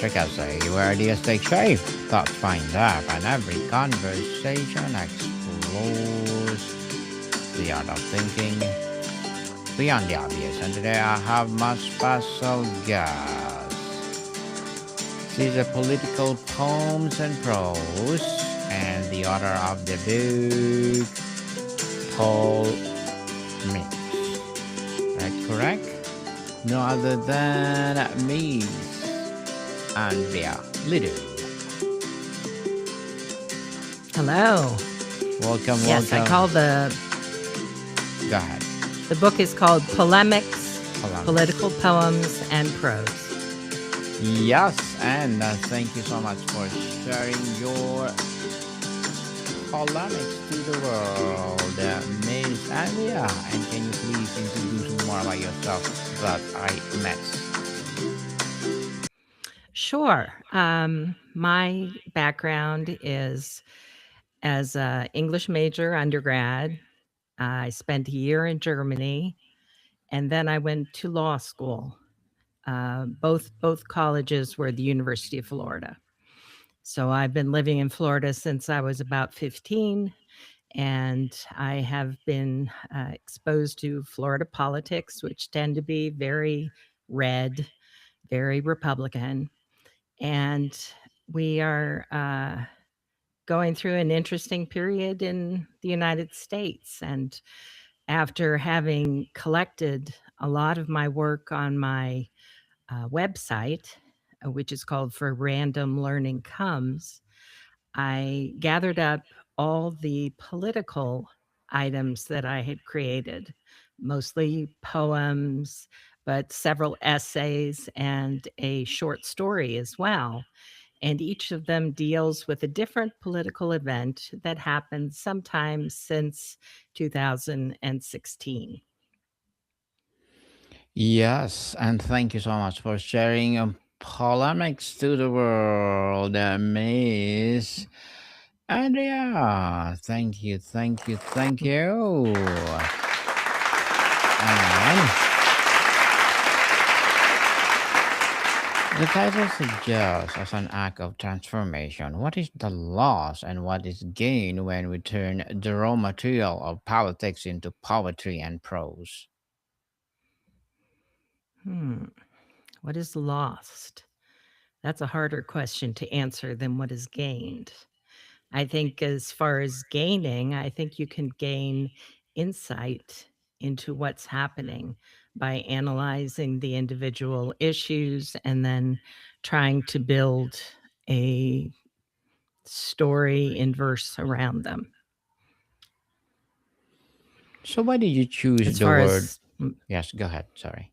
Electric Essay, where ideas take shape, thoughts find depth, and every conversation explores the art of thinking beyond the obvious. And today I have my special guest. She's a political poems and prose, and the author of the book Paul Mix. Right, correct? No other than Miss Andrea LeDew. Hello. Welcome, Yes, I welcome. call Go ahead. the book is called Polemics, Polemics. Political Poems and Prose. Yes, and thank you so much for sharing your polemics to the world, Miss Andrea. And can you please introduce more about yourself that I met? Sure. My background is as an English major undergrad. I spent a year in Germany, and then I went to law school. Both colleges were the University of Florida. So I've been living in Florida since I was about 15, and I have been exposed to Florida politics, which tend to be very red, very Republican. And we are going through an interesting period in the United States. And after having collected a lot of my work on my website, which is called For Random Learning Comes, I gathered up all the political items that I had created, mostly poems, but several essays and a short story as well. And each of them deals with a different political event that happened sometime since 2016. Yes, and thank you so much for sharing polemics to the world, Miss Andrea. Thank you, thank you, thank you. And the title suggests as an act of transformation. What is the loss and what is gain when we turn the raw material of politics into poetry and prose? Hmm. What is lost? That's a harder question to answer than what is gained. I think, as far as gaining, I think you can gain insight into what's happening by analyzing the individual issues and then trying to build a story in verse around them. So, why did you choose As the far word? as Yes, go ahead. Sorry.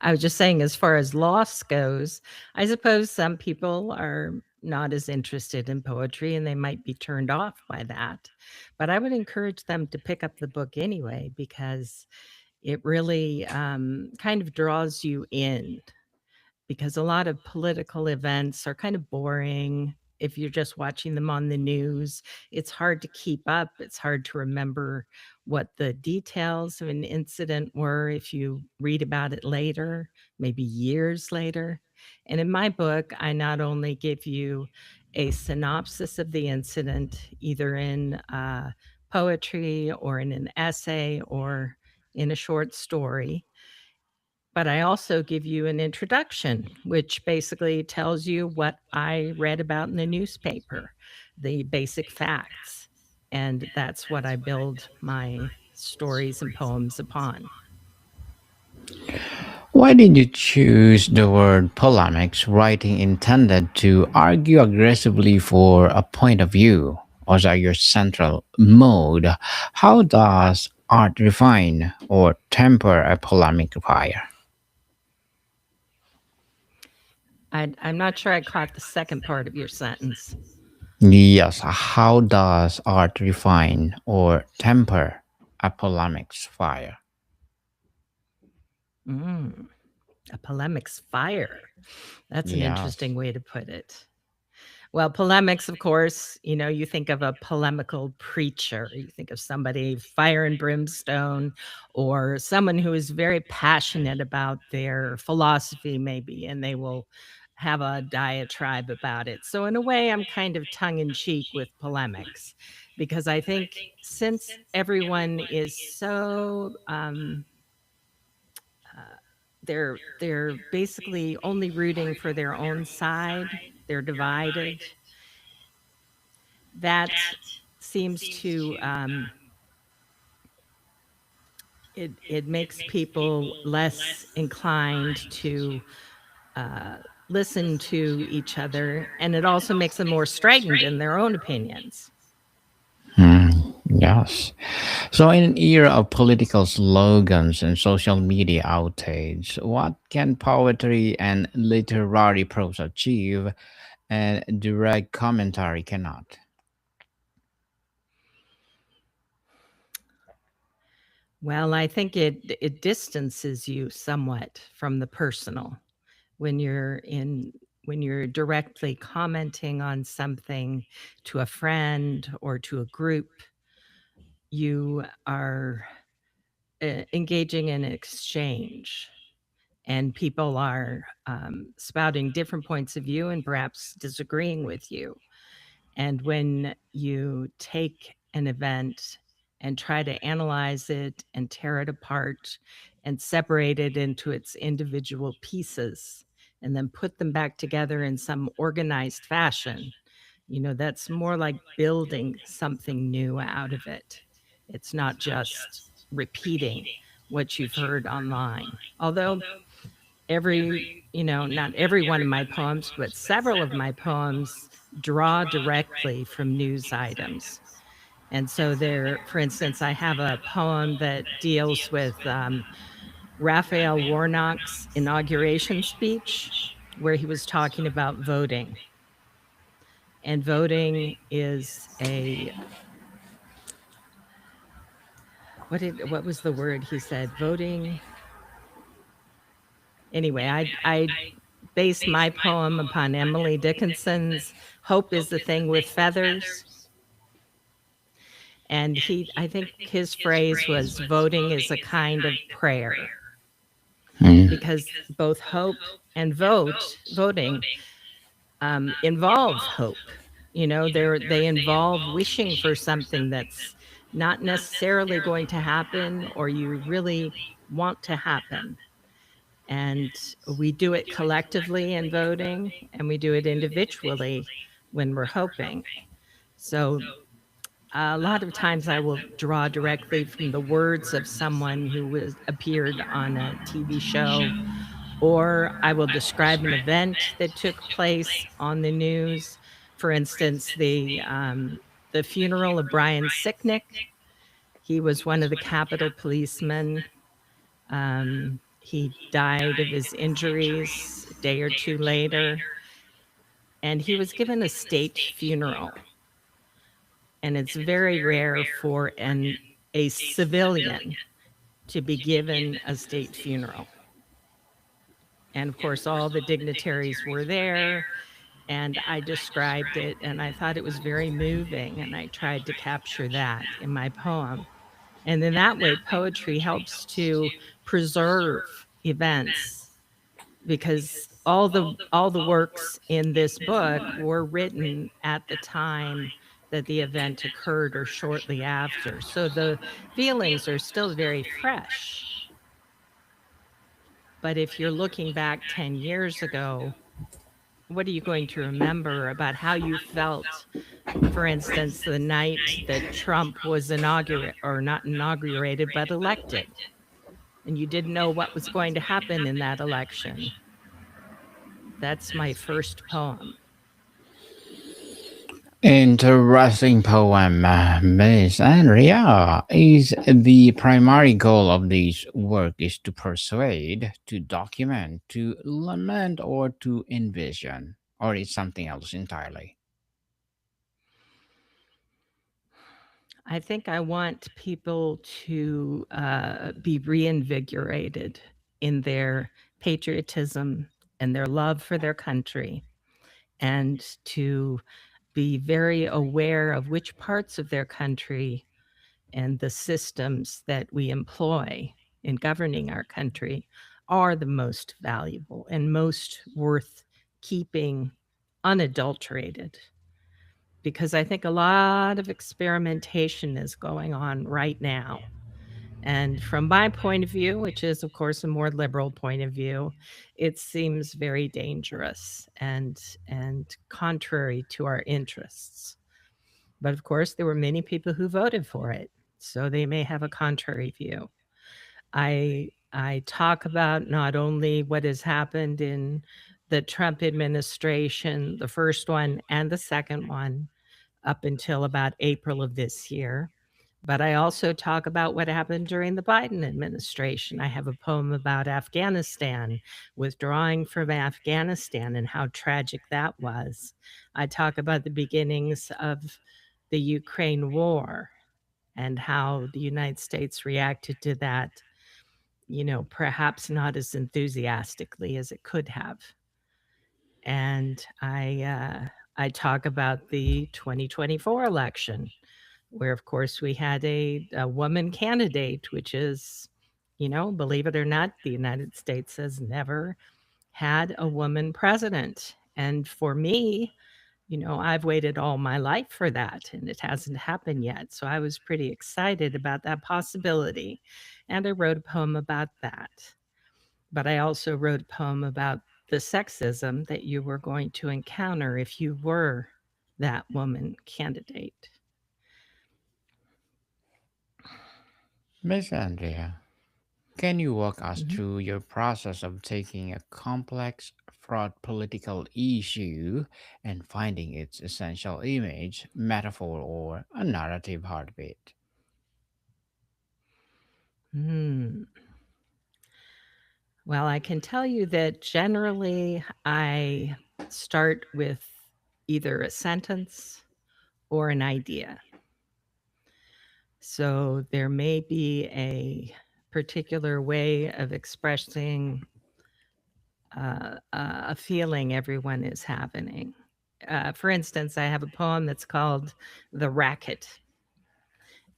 I was just saying, as far as loss goes, I suppose some people are not as interested in poetry and they might be turned off by that. But I would encourage them to pick up the book anyway, because it really kind of draws you in, because a lot of political events are kind of boring. If you're just watching them on the news, it's hard to keep up. It's hard to remember what the details of an incident were if you read about it later, maybe years later. And in my book, I not only give you a synopsis of the incident, either in poetry or in an essay or in a short story, but I also give you an introduction, which basically tells you what I read about in the newspaper, the basic facts. And that's what I build my stories and poems upon. Why did you choose the word polemics, writing intended to argue aggressively for a point of view? Was that your central mode? How does art refine or temper a polemic fire? I'm not sure I caught the second part of your sentence. Yes, how does art refine or temper a polemic's fire? A polemic's fire. That's an Yes. interesting way to put it. Well, polemics, of course, you think of a polemical preacher. You think of somebody fire and brimstone, or someone who is very passionate about their philosophy, maybe, and they will have a diatribe about it. So, in a way, I'm kind of tongue in cheek with polemics because I think since everyone is so uh, they're basically only rooting for their own side. They're divided. That seems to it makes people less inclined to uh, listen to each other, and it also makes them more straitened in their own opinions. Hmm, yes. So, in an era of political slogans and social media outrage, what can poetry and literary prose achieve and direct commentary cannot? Well, I think it distances you somewhat from the personal when you're directly commenting on something to a friend or to a group. You are engaging in an exchange, and people are spouting different points of view and perhaps disagreeing with you. And when you take an event and try to analyze it and tear it apart and separate it into its individual pieces and then put them back together in some organized fashion, that's more like building something new out of it. It's not just repeating what you've heard online. Although not every one of my poems, but several of my poems draw directly from news items. And so there, for instance, I have a poem that deals with Raphael Warnock's inauguration speech, where he was talking about voting. And voting is what was the word he said? Voting. Anyway, I based my poem upon Emily Dickinson's "Hope is the Thing with Feathers." And I think his phrase was voting is a kind of prayer, Hmm. because both hope and voting involve hope. They involve wishing for something that's not necessarily going to happen or you really want to happen. And we do it collectively in voting, and we do it individually when we're hoping. So a lot of times I will draw directly from the words of someone who appeared on a TV show, or I will describe an event that took place on the news. For instance, the funeral of Brian Sicknick. He was one of the Capitol policemen. He died of his injuries a day or two later, and he was given a state funeral. And it's very rare for a civilian to be given a state funeral. And of course, all the dignitaries were there, and I described it, and I thought it was very moving, and I tried to capture that in my poem. And in that way, poetry helps to preserve events, because all the works in this book were written at the time that the event occurred or shortly after. So the feelings are still very fresh. But if you're looking back 10 years ago, what are you going to remember about how you felt, for instance, the night that Trump was inaugurated, or not inaugurated, but elected, and you didn't know what was going to happen in that election? That's my first poem. Interesting poem, Miss Andrea. Is the primary goal of this work is to persuade, to document, to lament, or to envision, or is something else entirely? I think I want people to be reinvigorated in their patriotism and their love for their country, and to be very aware of which parts of their country and the systems that we employ in governing our country are the most valuable and most worth keeping unadulterated. Because I think a lot of experimentation is going on right now. And from my point of view, which is, of course, a more liberal point of view, it seems very dangerous and contrary to our interests. But of course, there were many people who voted for it, so they may have a contrary view. I talk about not only what has happened in the Trump administration, the first one and the second one, up until about April of this year, but I also talk about what happened during the Biden administration. I have a poem about Afghanistan, withdrawing from Afghanistan, and how tragic that was. I talk about the beginnings of the Ukraine war and how the United States reacted to that, perhaps not as enthusiastically as it could have. And I talk about the 2024 election, where, of course, we had a woman candidate, which is, believe it or not, the United States has never had a woman president. And for me, I've waited all my life for that, and it hasn't happened yet. So I was pretty excited about that possibility. And I wrote a poem about that. But I also wrote a poem about the sexism that you were going to encounter if you were that woman candidate. Miss Andrea, can you walk us Mhm. through your process of taking a complex, fraught political issue and finding its essential image, metaphor, or a narrative heartbeat? Hmm. Well, I can tell you that generally I start with either a sentence or an idea. So there may be a particular way of expressing a feeling everyone is having. For instance, I have a poem that's called The Racket,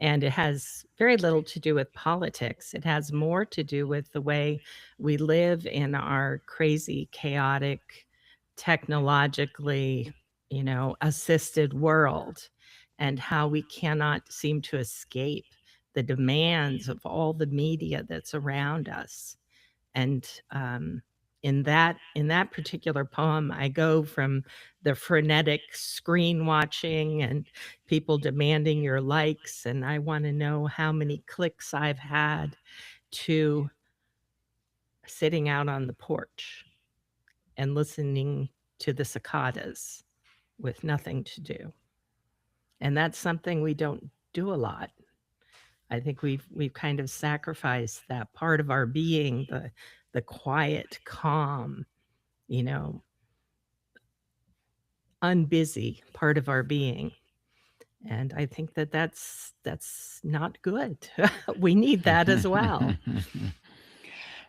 and it has very little to do with politics. It has more to do with the way we live in our crazy, chaotic, technologically, assisted world, and how we cannot seem to escape the demands of all the media that's around us. And in that particular poem, I go from the frenetic screen watching and people demanding your likes, and I want to know how many clicks I've had, to sitting out on the porch and listening to the cicadas with nothing to do. And that's something we don't do a lot. I think we've kind of sacrificed that part of our being, the quiet, calm, you know, unbusy part of our being. And I think that that's not good. We need that as well.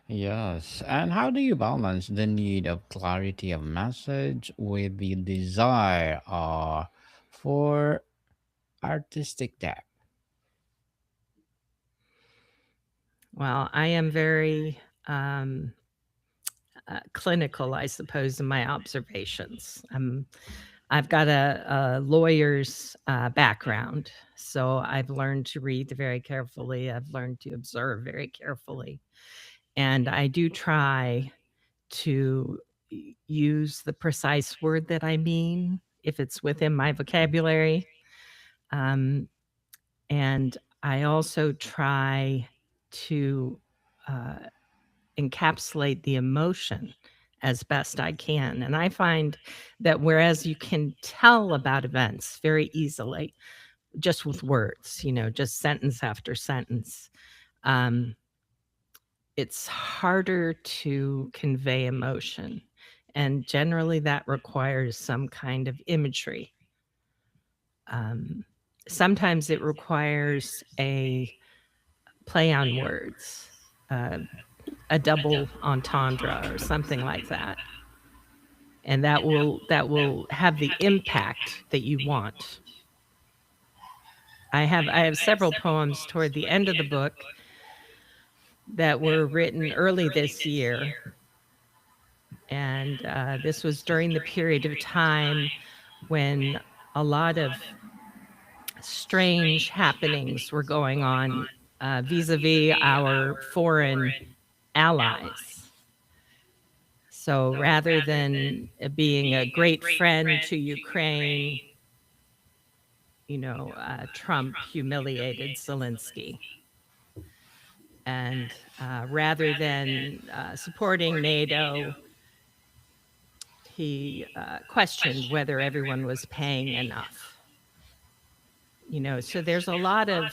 Yes, and how do you balance the need of clarity of message with the desire for artistic depth? Well, I am very clinical, I suppose, in my observations. I've got a lawyer's background, so I've learned to read very carefully. I've learned to observe very carefully, and I do try to use the precise word that I mean if it's within my vocabulary. Um, and I also try to uh, encapsulate the emotion as best I can. And I find that whereas you can tell about events very easily, just with words, just sentence after sentence, um, it's harder to convey emotion. And generally, that requires some kind of imagery. Um, Sometimes it requires a play on words, uh, a double entendre, or something like that. and that will have the impact that you want. I have several poems toward the end of the book that were written early this year, and this was during the period of time when a lot of strange happenings were going on vis-a-vis our foreign allies. So rather than being a great friend to Ukraine, Trump humiliated Zelensky. And rather than supporting NATO, he questioned whether everyone was paying enough. So there's a lot of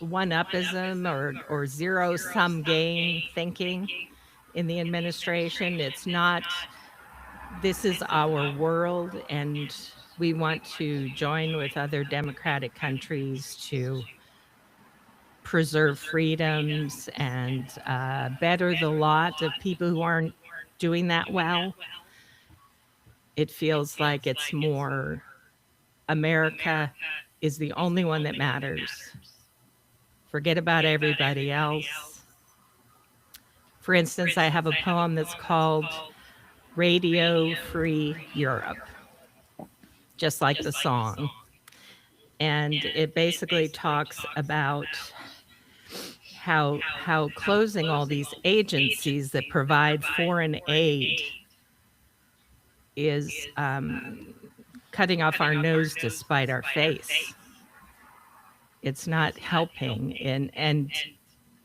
one-upism or zero-sum game thinking in the administration. It's not, this is our world, and we want to join with other democratic countries to preserve freedoms and better the lot of people who aren't doing that well. It feels like it's more America is the only one that matters. Forget about everybody else. For instance, I have a poem that's called Radio Free Europe, just like the song. And it basically talks about how closing all these agencies that provide foreign aid is cutting off our nose to spite our face. It's not helping, and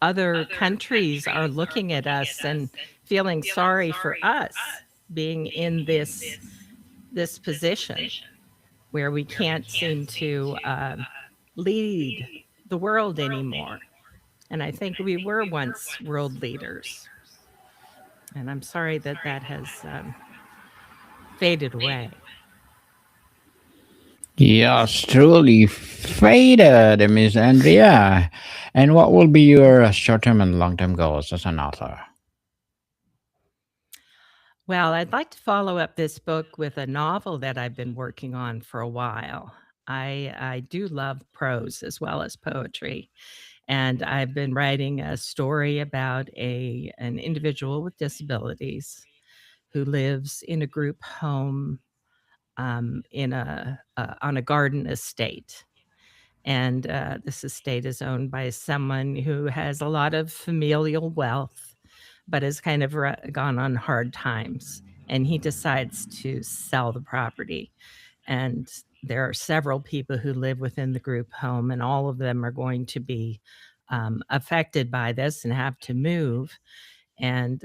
other countries are looking at us and feeling sorry for us being in this position where we can't seem to lead the world anymore. And I think we were once world leaders. And I'm sorry that that has faded away. Yes, truly faded, Miss Andrea. And what will be your short-term and long-term goals as an author? Well, I'd like to follow up this book with a novel that I've been working on for a while. I do love prose as well as poetry, and I've been writing a story about an individual with disabilities who lives in a group home in on a garden estate. And this estate is owned by someone who has a lot of familial wealth, but has kind of gone on hard times. And he decides to sell the property. And there are several people who live within the group home, and all of them are going to be affected by this and have to move. And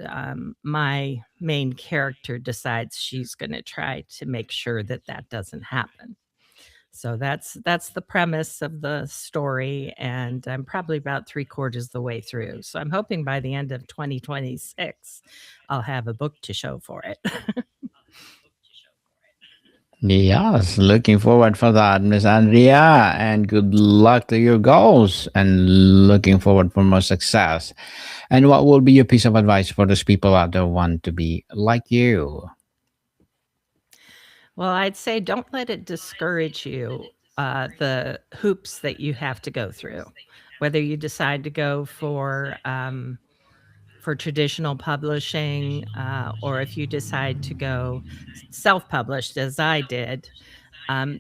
my main character decides she's going to try to make sure that that doesn't happen. So that's the premise of the story, and I'm probably about 3/4 the way through. So I'm hoping by the end of 2026, I'll have a book to show for it. Yes, looking forward for that, Miss Andrea, and good luck to your goals and looking forward for more success. And what will be your piece of advice for those people out there who want to be like you? Well, I'd say don't let it discourage you, the hoops that you have to go through, whether you decide to go for traditional publishing, or if you decide to go self-published as I did.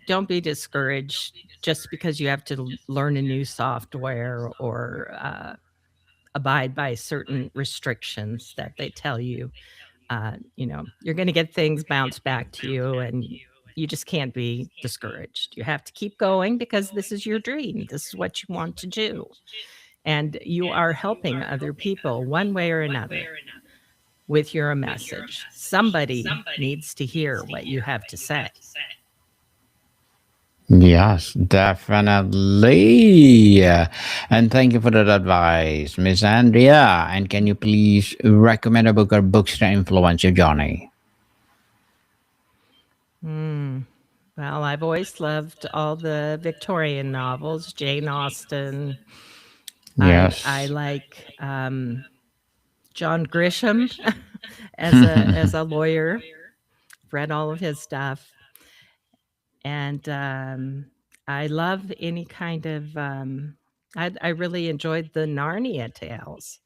Don't be discouraged just because you have to learn a new software or abide by certain restrictions that they tell you. You're going to get things bounced back to you, and you just can't be discouraged. You have to keep going because this is your dream. This is what you want to do. And you are helping other people one way or another with your message. Somebody needs to hear what you have to say. Yes, definitely. And thank you for that advice, Miss Andrea. And can you please recommend a book or books that influence your journey? Hmm. Well, I've always loved all the Victorian novels, Jane Austen. I Yes. like John Grisham as a lawyer, read all of his stuff, and I love any kind of. I really enjoyed the Narnia tales,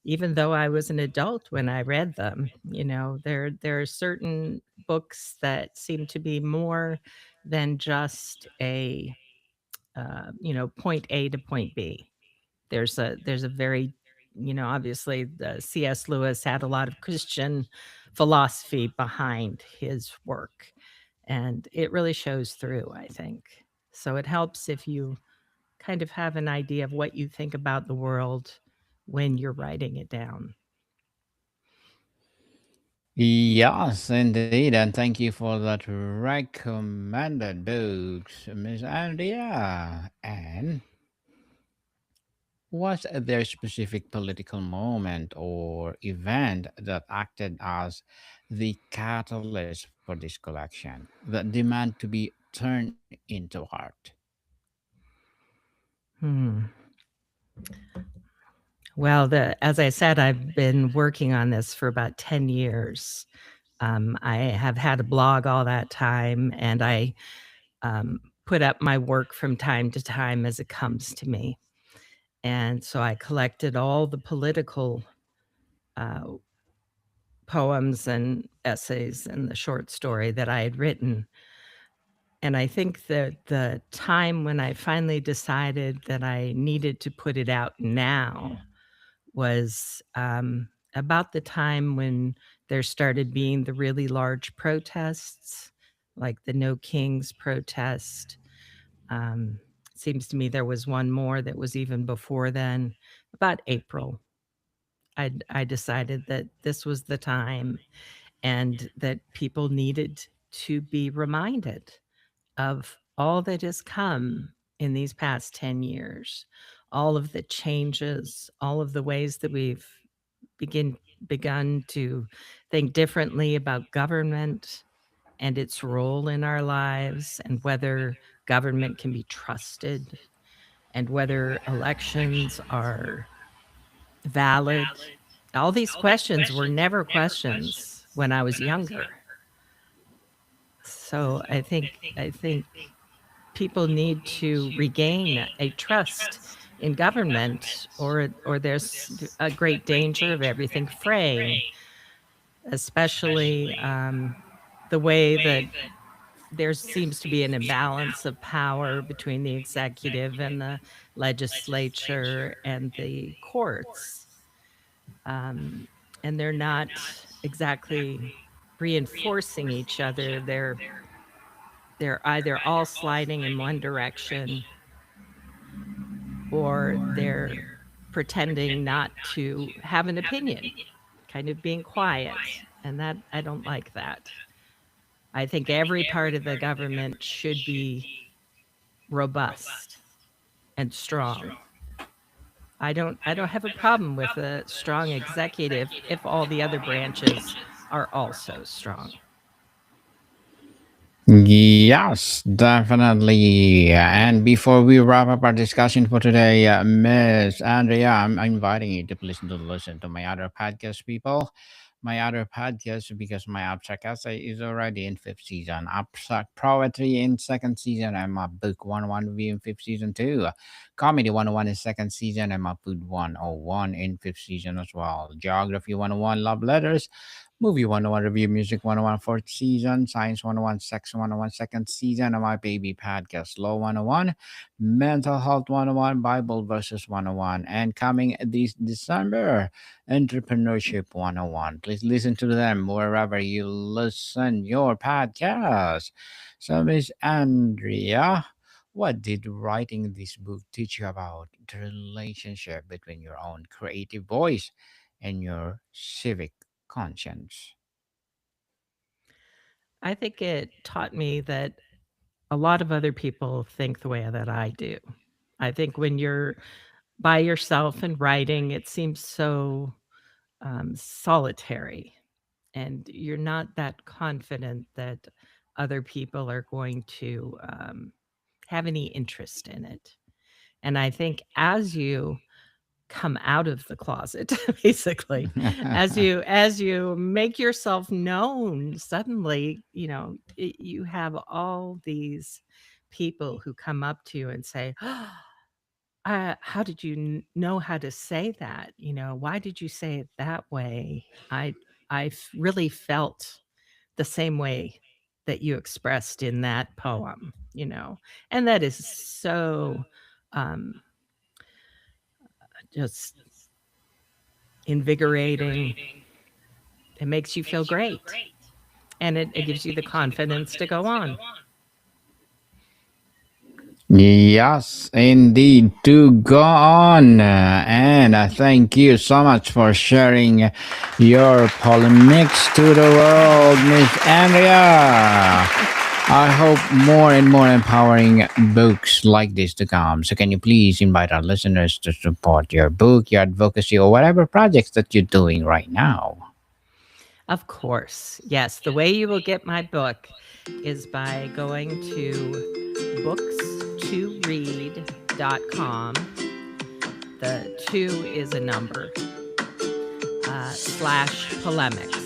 even though I was an adult when I read them. There are certain books that seem to be more than just a point A to point B. There's a very obviously the C.S. Lewis had a lot of Christian philosophy behind his work, and it really shows through, I think. So it helps if you kind of have an idea of what you think about the world when you're writing it down. Yes, indeed, and thank you for that recommended books, Miss Andrea. And was there a specific political moment or event that acted as the catalyst for this collection that demand to be turned into art? Hmm. Well, as I said, I've been working on this for about 10 years. I have had a blog all that time, and I put up my work from time to time as it comes to me. And so I collected all the political uh, poems and essays and the short story that I had written. And I think that the time when I finally decided that I needed to put it out now was about the time when there started being the really large protests, like the No Kings protest. Um, Seems to me there was one more that was even before then, about April. I decided that this was the time and that people needed to be reminded of all that has come in these past 10 years, all of the changes, all of the ways that we've begin begun to think differently about government and its role in our lives, and whether government can be trusted, and whether elections are valid. All these questions were never questions when I was younger. So I think people need to regain a trust in government, or there's a great danger of everything fraying, especially the way that there seems to be an imbalance of power between the executive and the legislature and the courts. Um, and they're not exactly reinforcing each other. They're either all sliding in one direction, or they're pretending not to have an opinion, kind of being quiet. And that I don't like that. I think every part of the government should be robust and strong. I don't have a problem with a strong executive if all the other branches are also strong. Yes, definitely. And before we wrap up our discussion for today, Miss Andrea, I'm inviting you to listen to my other podcast, people. My other podcast, because my abstract essay is already in fifth season, abstract poetry in second season, and my book 101 review in fifth season too. Comedy 101 in second season, and my food 101 in fifth season as well. Geography 101 love letters. Movie 101 Review, Music 101 fourth season, Science 101, Sex 101 second season, and my baby podcast, Law 101, Mental Health 101, Bible Verses 101, and coming this December, Entrepreneurship 101. Please listen to them wherever you listen your podcast. So, Miss Andrea, what did writing this book teach you about the relationship between your own creative voice and your civic conscience? I think it taught me that a lot of other people think the way that I do. I think when you're by yourself and writing, it seems so solitary, and you're not that confident that other people are going to have any interest in it. And I think as you come out of the closet, basically. As you make yourself known, suddenly, you have all these people who come up to you and say, how did you know how to say that? Why did you say it that way? I really felt the same way that you expressed in that poem. And that is so um, just invigorating. It makes you feel great, and it gives you the confidence to go on. Yes, indeed, to go on. And thank you so much for sharing your polemics to the world, Miss Andrea. I hope more and more empowering books like this to come. So, can you please invite our listeners to support your book, your advocacy, or whatever projects that you're doing right now? Of course. Yes, the way you will get my book is by going to books2read.com. The 2 is a number, slash polemics.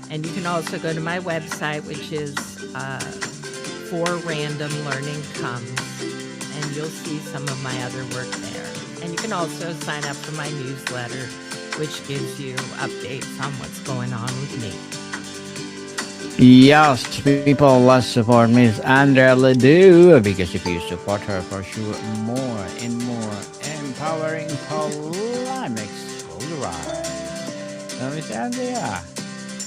And you can also go to my website, which is For Random Learning Comes, and you'll see some of my other work there. And you can also sign up for my newsletter, which gives you updates on what's going on with me. Yes, people, let's support Miss Andrea LeDew because if you support her, for sure, more and more empowering polemics will rise. So, Miss Andrea,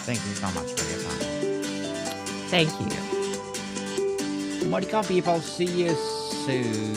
thank you so much for your time. Thank you. Modicon people, see you soon.